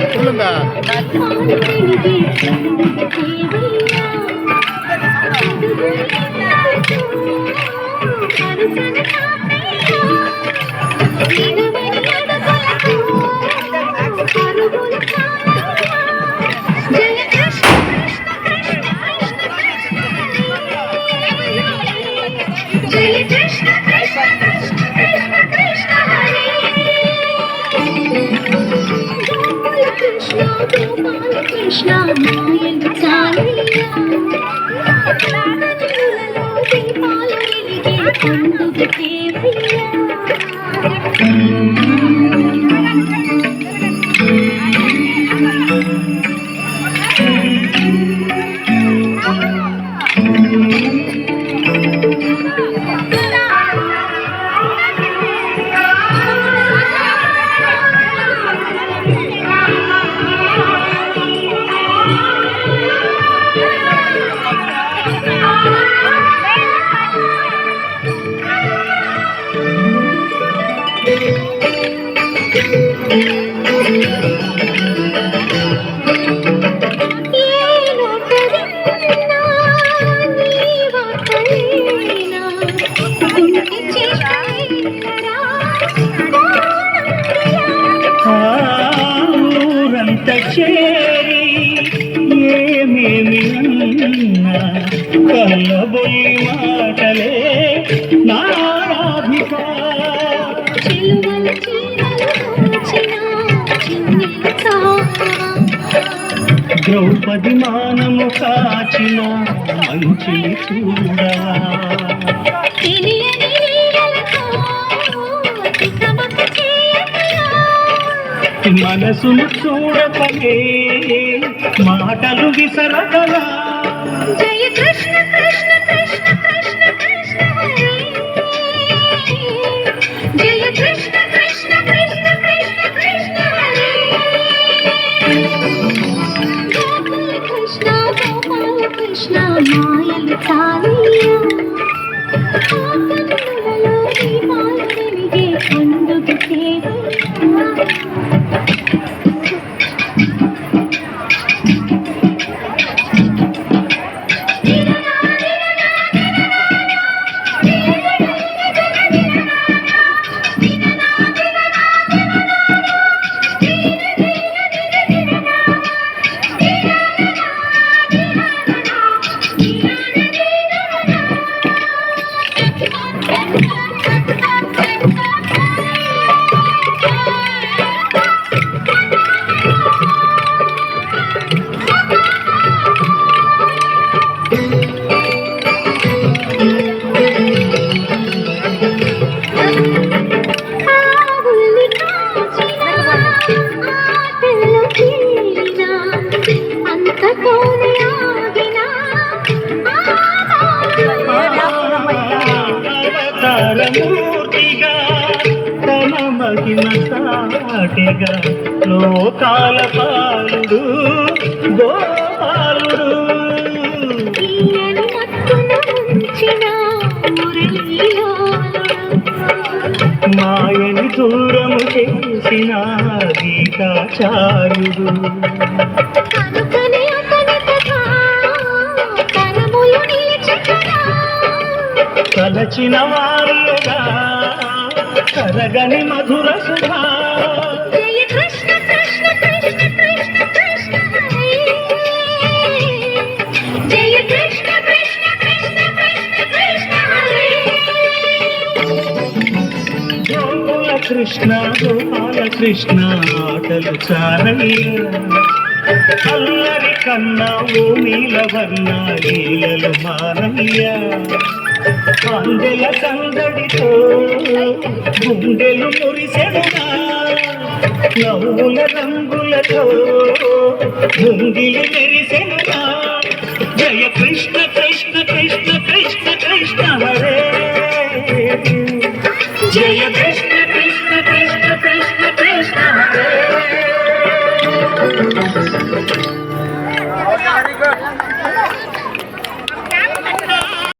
சொல்லுங்க. కృష్ణ మాయలు చాలయ్యా దీపాలు వెలిగే పండుగ దేవయ్యా ఊరంత చేరి ఏమేమి అన్నా కళ్ళబొల్లి మాటలే నారాధిక ద్రౌపది మానము కాచిన మంచిని చూడా మనసును చూడకనే మాటలు విసరగలా జయ కృష్ణ కృష్ణ కృష్ణ కృష్ణ కృష్ణ హరే జయ కృష్ణ కృష్ణ కృష్ణ కృష్ణ కృష్ణ హరే గోపాల కృష్ణ గోపాల కృష్ణ మాయలు చాలయ్యా ఆకన్నులలో దీపాలు వెలిగే పండుగ దేవయ్యా మూర్తిగా తన మహిమ సాటిగా లోకాల పాలుడు గోపాలుడు మాయని దూరము చేసిన గీతాచార్యుడు తలచిన వారుగా కరగని మధుర సుధా జయ కృష్ణ కృష్ణ కృష్ణ కృష్ణ కృష్ణ హరే జయ కృష్ణ కృష్ణ కృష్ణ కృష్ణ కృష్ణ హరే గోకుల కృష్ణ గోపాల కృష్ణ ఆటలు చారయ్య అల్లరి కన్నా ఓ నీలవర్ణ లీలలు మారయ్య అందెల సందడితో గుండెలు మురిసెనునా నవ్వుల రంగులతో ముంగిలి మెరిసెనునా